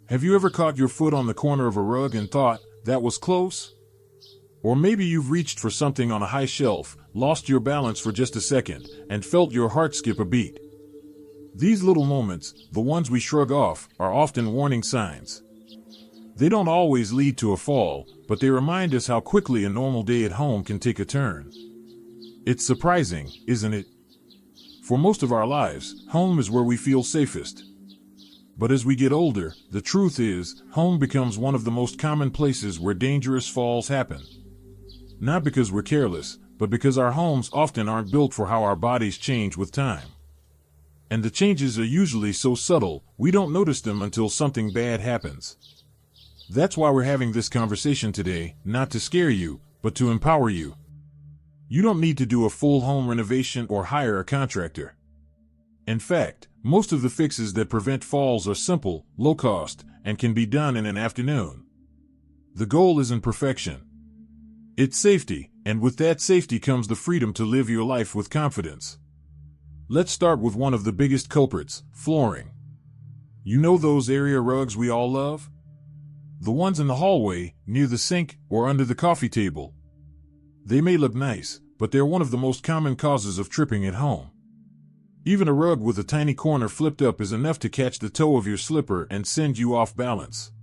Have you ever caught your foot on the corner of a rug and thought, that was close? Or maybe you've reached for something on a high shelf, lost your balance for just a second, and felt your heart skip a beat. These little moments, the ones we shrug off, are often warning signs. They don't always lead to a fall, but they remind us how quickly a normal day at home can take a turn. It's surprising, isn't it? For most of our lives, home is where we feel safest. But as we get older, the truth is, home becomes one of the most common places where dangerous falls happen. Not because we're careless, but because our homes often aren't built for how our bodies change with time. And the changes are usually so subtle, we don't notice them until something bad happens. That's why we're having this conversation today, not to scare you, but to empower you. You don't need to do a full home renovation or hire a contractor. In fact, most of the fixes that prevent falls are simple, low cost, and can be done in an afternoon. The goal isn't perfection. It's safety, and with that safety comes the freedom to live your life with confidence. Let's start with one of the biggest culprits, flooring. You know those area rugs we all love? The ones in the hallway, near the sink, or under the coffee table. They may look nice, but they're one of the most common causes of tripping at home. Even a rug with a tiny corner flipped up is enough to catch the toe of your slipper and send you off balance.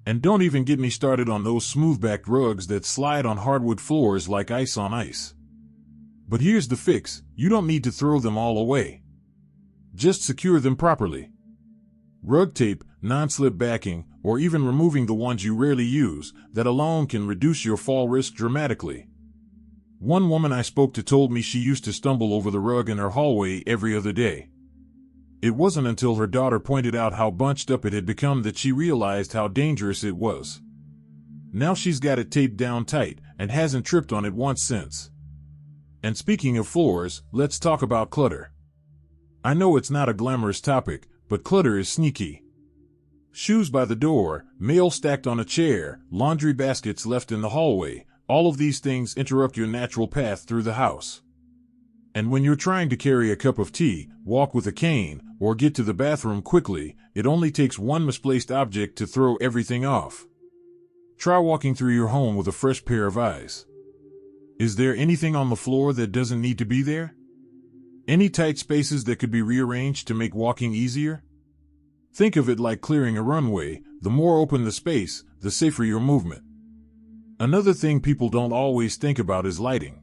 And don't even get me started on those smooth-backed rugs that slide on hardwood floors like ice on ice. But here's the fix, you don't need to throw them all away. Just secure them properly. Rug tape, non-slip backing, or even removing the ones you rarely use, that alone can reduce your fall risk dramatically. One woman I spoke to told me she used to stumble over the rug in her hallway every other day. It wasn't until her daughter pointed out how bunched up it had become that she realized how dangerous it was. Now she's got it taped down tight, and hasn't tripped on it once since. And speaking of floors, let's talk about clutter. I know it's not a glamorous topic, but clutter is sneaky. Shoes by the door, mail stacked on a chair, laundry baskets left in the hallway, all of these things interrupt your natural path through the house. And when you're trying to carry a cup of tea, walk with a cane, or get to the bathroom quickly, it only takes one misplaced object to throw everything off. Try walking through your home with a fresh pair of eyes. Is there anything on the floor that doesn't need to be there? Any tight spaces that could be rearranged to make walking easier? Think of it like clearing a runway. The more open the space, the safer your movement. Another thing people don't always think about is lighting.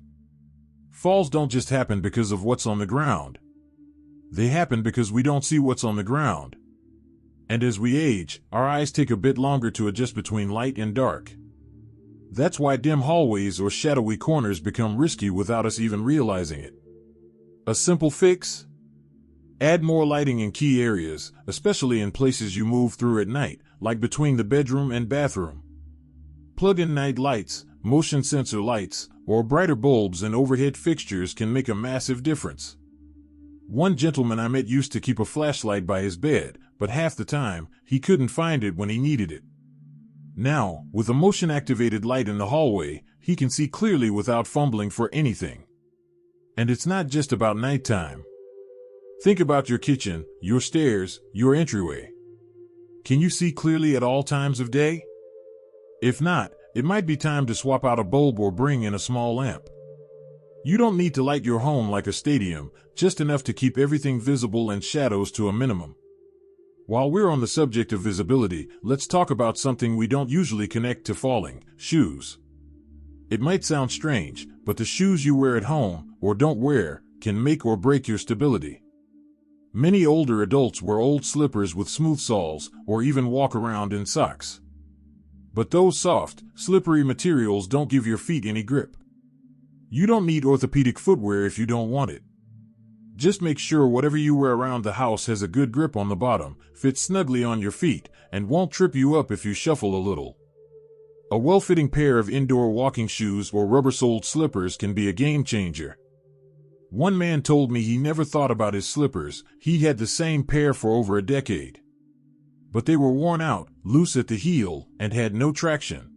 Falls don't just happen because of what's on the ground. They happen because we don't see what's on the ground. And as we age, our eyes take a bit longer to adjust between light and dark. That's why dim hallways or shadowy corners become risky without us even realizing it. A simple fix? Add more lighting in key areas, especially in places you move through at night, like between the bedroom and bathroom. Plug in night lights, motion sensor lights, or brighter bulbs and overhead fixtures can make a massive difference. One gentleman I met used to keep a flashlight by his bed, but half the time, he couldn't find it when he needed it. Now, with a motion-activated light in the hallway, he can see clearly without fumbling for anything. And it's not just about nighttime. Think about your kitchen, your stairs, your entryway. Can you see clearly at all times of day? If not, it might be time to swap out a bulb or bring in a small lamp. You don't need to light your home like a stadium, just enough to keep everything visible and shadows to a minimum. While we're on the subject of visibility, let's talk about something we don't usually connect to falling: shoes. It might sound strange, but the shoes you wear at home, or don't wear, can make or break your stability. Many older adults wear old slippers with smooth soles, or even walk around in socks. But those soft, slippery materials don't give your feet any grip. You don't need orthopedic footwear if you don't want it. Just make sure whatever you wear around the house has a good grip on the bottom, fits snugly on your feet, and won't trip you up if you shuffle a little. A well-fitting pair of indoor walking shoes or rubber-soled slippers can be a game-changer. One man told me he never thought about his slippers. He had the same pair for over a decade. But they were worn out, loose at the heel, and had no traction.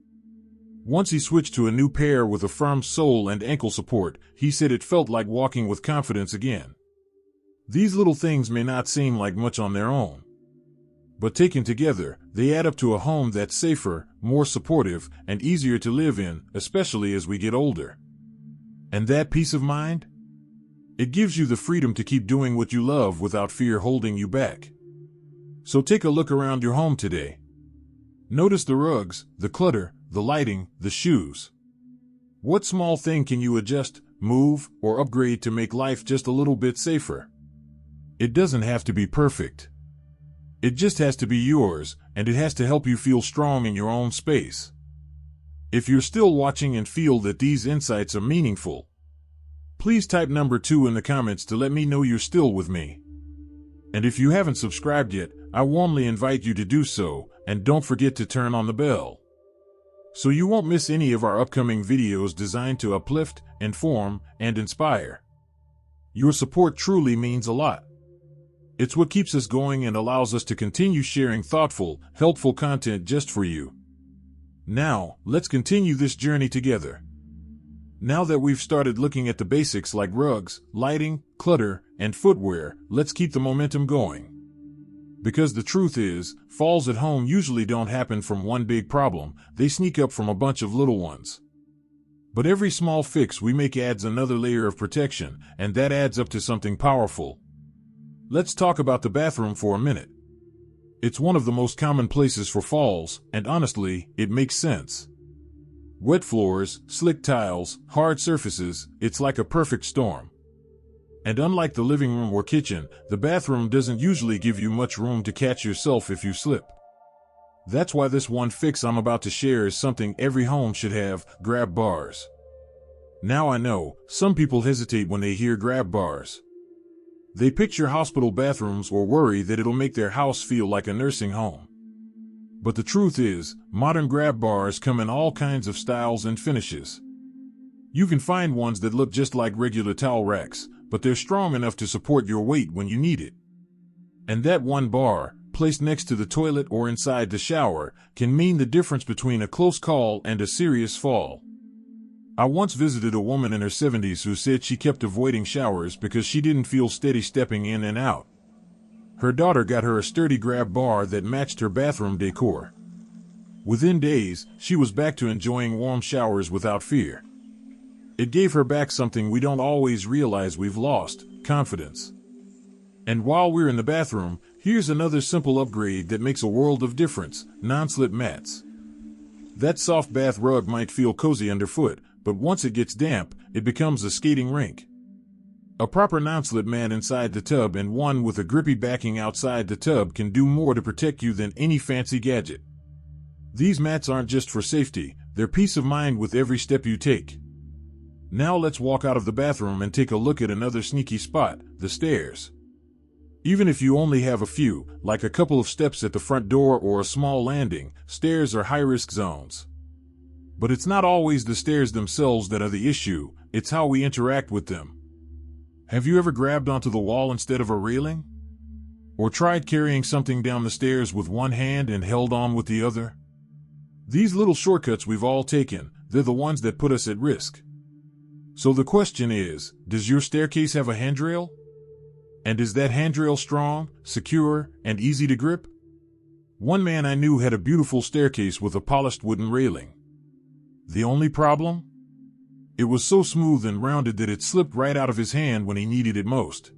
Once he switched to a new pair with a firm sole and ankle support, he said it felt like walking with confidence again. These little things may not seem like much on their own. But taken together, they add up to a home that's safer, more supportive, and easier to live in, especially as we get older. And that peace of mind? It gives you the freedom to keep doing what you love without fear holding you back. So take a look around your home today. Notice the rugs, the clutter, the lighting, the shoes. What small thing can you adjust, move, or upgrade to make life just a little bit safer? It doesn't have to be perfect. It just has to be yours, and it has to help you feel strong in your own space. If you're still watching and feel that these insights are meaningful, please type number 2 in the comments to let me know you're still with me. And if you haven't subscribed yet, I warmly invite you to do so, and don't forget to turn on the bell, so you won't miss any of our upcoming videos designed to uplift, inform, and inspire. Your support truly means a lot. It's what keeps us going and allows us to continue sharing thoughtful, helpful content just for you. Now, let's continue this journey together. Now that we've started looking at the basics like rugs, lighting, clutter, and footwear, let's keep the momentum going. Because the truth is, falls at home usually don't happen from one big problem, they sneak up from a bunch of little ones. But every small fix we make adds another layer of protection, and that adds up to something powerful. Let's talk about the bathroom for a minute. It's one of the most common places for falls, and honestly, it makes sense. Wet floors, slick tiles, hard surfaces, it's like a perfect storm. And unlike the living room or kitchen, the bathroom doesn't usually give you much room to catch yourself if you slip. That's why this one fix I'm about to share is something every home should have: grab bars. Now I know, some people hesitate when they hear grab bars. They picture hospital bathrooms or worry that it'll make their house feel like a nursing home. But the truth is, modern grab bars come in all kinds of styles and finishes. You can find ones that look just like regular towel racks, but they're strong enough to support your weight when you need it. And that one bar, placed next to the toilet or inside the shower, can mean the difference between a close call and a serious fall. I once visited a woman in her 70s who said she kept avoiding showers because she didn't feel steady stepping in and out. Her daughter got her a sturdy grab bar that matched her bathroom decor. Within days, she was back to enjoying warm showers without fear. It gave her back something we don't always realize we've lost: confidence. And while we're in the bathroom, here's another simple upgrade that makes a world of difference: non-slip mats. That soft bath rug might feel cozy underfoot, but once it gets damp, it becomes a skating rink. A proper non-slip mat inside the tub and one with a grippy backing outside the tub can do more to protect you than any fancy gadget. These mats aren't just for safety, they're peace of mind with every step you take. Now let's walk out of the bathroom and take a look at another sneaky spot: the stairs. Even if you only have a few, like a couple of steps at the front door or a small landing, stairs are high-risk zones. But it's not always the stairs themselves that are the issue, it's how we interact with them. Have you ever grabbed onto the wall instead of a railing? Or tried carrying something down the stairs with one hand and held on with the other? These little shortcuts we've all taken, they're the ones that put us at risk. So the question is, does your staircase have a handrail? And is that handrail strong, secure, and easy to grip? One man I knew had a beautiful staircase with a polished wooden railing. The only problem? It was so smooth and rounded that it slipped right out of his hand when he needed it most.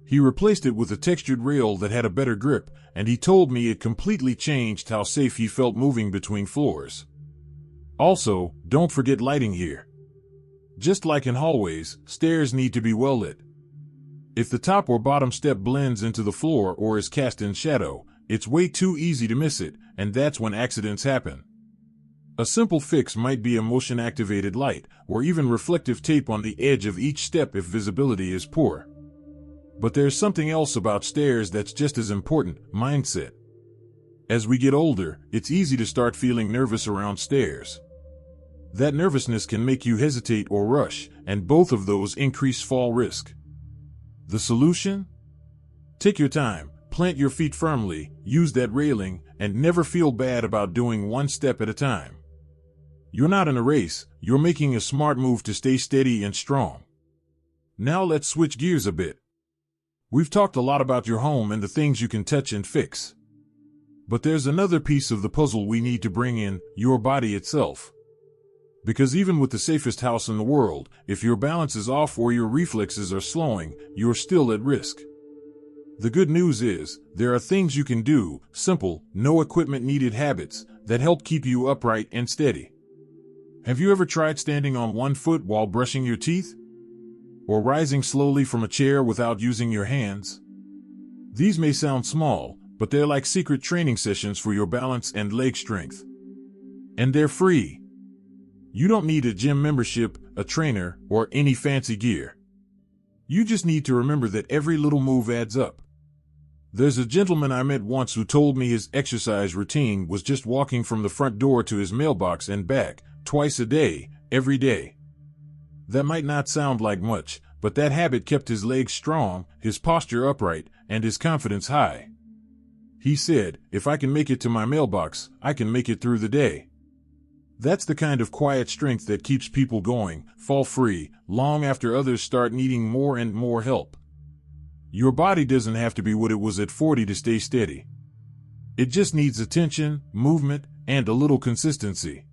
He replaced it with a textured rail that had a better grip, and he told me it completely changed how safe he felt moving between floors. Also, don't forget lighting here. Just like in hallways, stairs need to be well lit. If the top or bottom step blends into the floor or is cast in shadow, it's way too easy to miss it, and that's when accidents happen. A simple fix might be a motion-activated light, or even reflective tape on the edge of each step if visibility is poor. But there's something else about stairs that's just as important: mindset. As we get older, it's easy to start feeling nervous around stairs. That nervousness can make you hesitate or rush, and both of those increase fall risk. The solution? Take your time, plant your feet firmly, use that railing, and never feel bad about doing one step at a time. You're not in a race, you're making a smart move to stay steady and strong. Now let's switch gears a bit. We've talked a lot about your home and the things you can touch and fix. But there's another piece of the puzzle we need to bring in: your body itself. Because even with the safest house in the world, if your balance is off or your reflexes are slowing, you're still at risk. The good news is, there are things you can do, simple, no equipment needed habits, that help keep you upright and steady. Have you ever tried standing on one foot while brushing your teeth? Or rising slowly from a chair without using your hands? These may sound small, but they're like secret training sessions for your balance and leg strength. And they're free. You don't need a gym membership, a trainer, or any fancy gear. You just need to remember that every little move adds up. There's a gentleman I met once who told me his exercise routine was just walking from the front door to his mailbox and back, twice a day, every day. That might not sound like much, but that habit kept his legs strong, his posture upright, and his confidence high. He said, "If I can make it to my mailbox, I can make it through the day." That's the kind of quiet strength that keeps people going, fall-free, long after others start needing more and more help. Your body doesn't have to be what it was at 40 to stay steady. It just needs attention, movement, and a little consistency.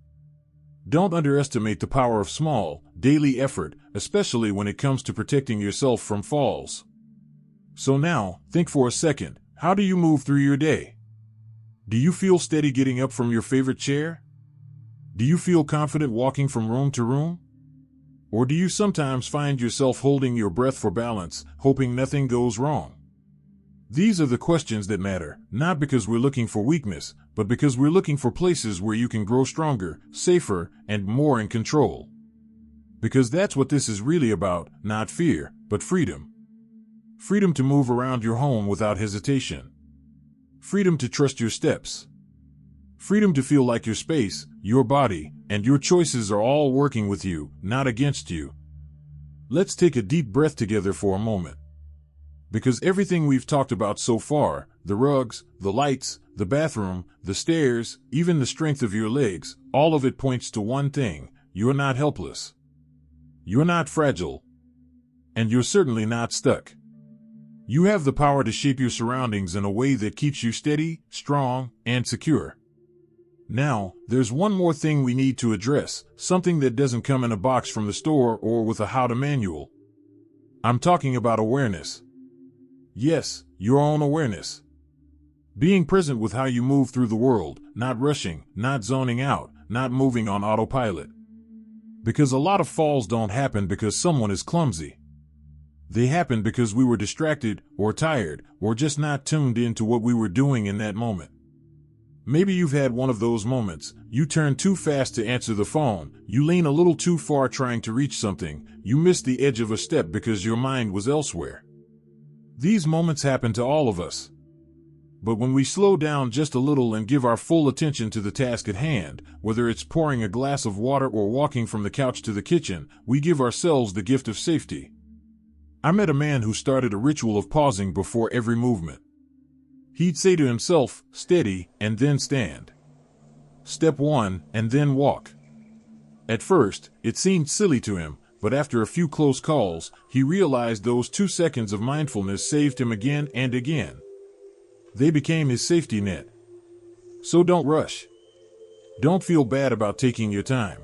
Don't underestimate the power of small, daily effort, especially when it comes to protecting yourself from falls. So now, think for a second, how do you move through your day? Do you feel steady getting up from your favorite chair? Do you feel confident walking from room to room? Or do you sometimes find yourself holding your breath for balance, hoping nothing goes wrong? These are the questions that matter, not because we're looking for weakness, but because we're looking for places where you can grow stronger, safer, and more in control. Because that's what this is really about, not fear, but freedom. Freedom to move around your home without hesitation. Freedom to trust your steps. Freedom to feel like your space, your body, and your choices are all working with you, not against you. Let's take a deep breath together for a moment. Because everything we've talked about so far, the rugs, the lights, the bathroom, the stairs, even the strength of your legs, all of it points to one thing: you're not helpless. You're not fragile. And you're certainly not stuck. You have the power to shape your surroundings in a way that keeps you steady, strong, and secure. Now, there's one more thing we need to address, something that doesn't come in a box from the store or with a how-to manual. I'm talking about awareness. Yes, your own awareness. Being present with how you move through the world, not rushing, not zoning out, not moving on autopilot. Because a lot of falls don't happen because someone is clumsy. They happen because we were distracted, or tired, or just not tuned into what we were doing in that moment. Maybe you've had one of those moments. You turn too fast to answer the phone, you lean a little too far trying to reach something, you miss the edge of a step because your mind was elsewhere. These moments happen to all of us. But when we slow down just a little and give our full attention to the task at hand, whether it's pouring a glass of water or walking from the couch to the kitchen, we give ourselves the gift of safety. I met a man who started a ritual of pausing before every movement. He'd say to himself, steady, and then stand. Step 1, and then walk. At first, it seemed silly to him, but after a few close calls, he realized those 2 seconds of mindfulness saved him again and again. They became his safety net. So don't rush. Don't feel bad about taking your time.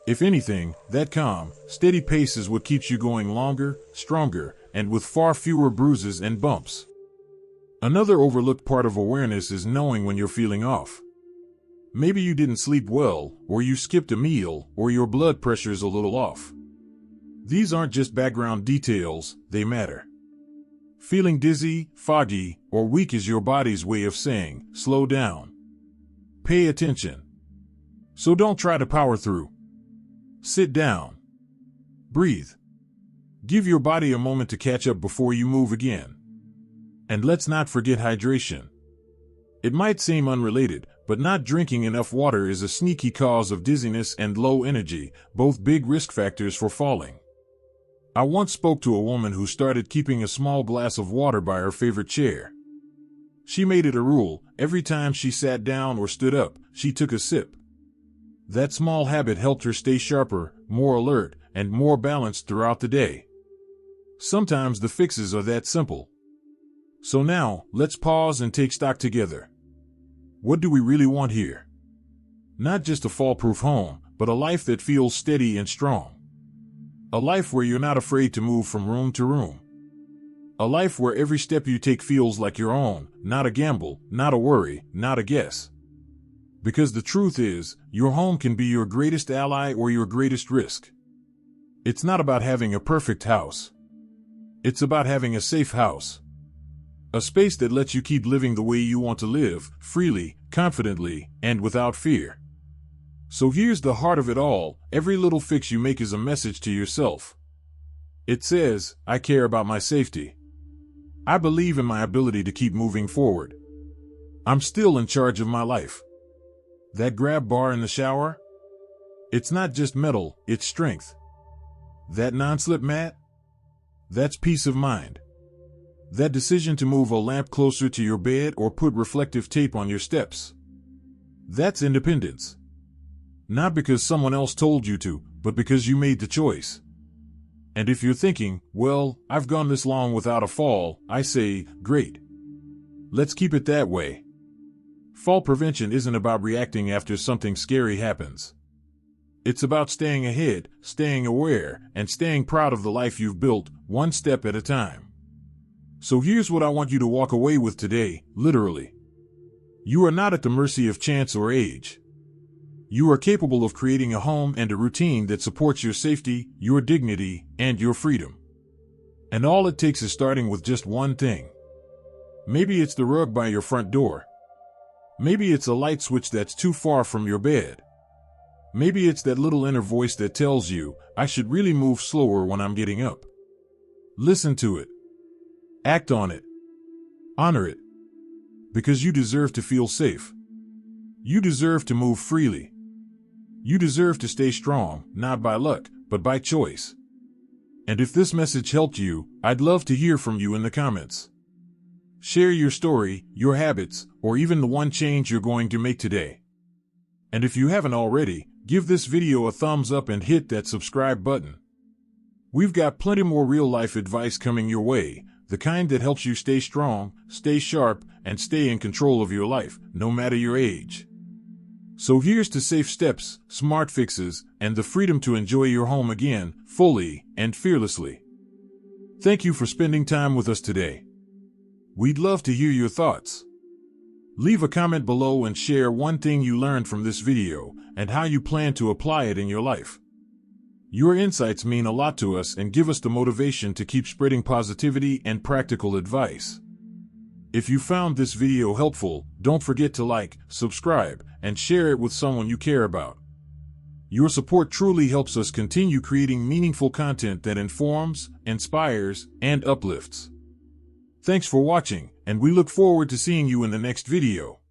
If anything, that calm, steady pace is what keeps you going longer, stronger, and with far fewer bruises and bumps. Another overlooked part of awareness is knowing when you're feeling off. Maybe you didn't sleep well, or you skipped a meal, or your blood pressure's a little off. These aren't just background details, they matter. Feeling dizzy, foggy, or weak is your body's way of saying, slow down. Pay attention. So don't try to power through. Sit down. Breathe. Give your body a moment to catch up before you move again. And let's not forget hydration. It might seem unrelated, but not drinking enough water is a sneaky cause of dizziness and low energy, both big risk factors for falling. I once spoke to a woman who started keeping a small glass of water by her favorite chair. She made it a rule: every time she sat down or stood up, she took a sip. That small habit helped her stay sharper, more alert, and more balanced throughout the day. Sometimes the fixes are that simple. So now, let's pause and take stock together. What do we really want here? Not just a fall-proof home, but a life that feels steady and strong. A life where you're not afraid to move from room to room. A life where every step you take feels like your own, not a gamble, not a worry, not a guess. Because the truth is, your home can be your greatest ally or your greatest risk. It's not about having a perfect house. It's about having a safe house. A space that lets you keep living the way you want to live, freely, confidently, and without fear. So here's the heart of it all. Every little fix you make is a message to yourself. It says, I care about my safety. I believe in my ability to keep moving forward. I'm still in charge of my life. That grab bar in the shower? It's not just metal, it's strength. That non-slip mat? That's peace of mind. That decision to move a lamp closer to your bed or put reflective tape on your steps. That's independence. Not because someone else told you to, but because you made the choice. And if you're thinking, well, I've gone this long without a fall, I say, great. Let's keep it that way. Fall prevention isn't about reacting after something scary happens. It's about staying ahead, staying aware, and staying proud of the life you've built, one step at a time. So here's what I want you to walk away with today, literally. You are not at the mercy of chance or age. You are capable of creating a home and a routine that supports your safety, your dignity, and your freedom. And all it takes is starting with just one thing. Maybe it's the rug by your front door. Maybe it's a light switch that's too far from your bed. Maybe it's that little inner voice that tells you, I should really move slower when I'm getting up. Listen to it. Act on it. Honor it. Because you deserve to feel safe. You deserve to move freely. You deserve to stay strong, not by luck, but by choice. And if this message helped you, I'd love to hear from you in the comments. Share your story, your habits, or even the one change you're going to make today. And if you haven't already, give this video a thumbs up and hit that subscribe button. We've got plenty more real-life advice coming your way, the kind that helps you stay strong, stay sharp, and stay in control of your life, no matter your age. So here's to safe steps, smart fixes, and the freedom to enjoy your home again, fully and fearlessly. Thank you for spending time with us today. We'd love to hear your thoughts. Leave a comment below and share one thing you learned from this video and how you plan to apply it in your life. Your insights mean a lot to us and give us the motivation to keep spreading positivity and practical advice. If you found this video helpful, don't forget to like, subscribe, and share it with someone you care about. Your support truly helps us continue creating meaningful content that informs, inspires, and uplifts. Thanks for watching, and we look forward to seeing you in the next video.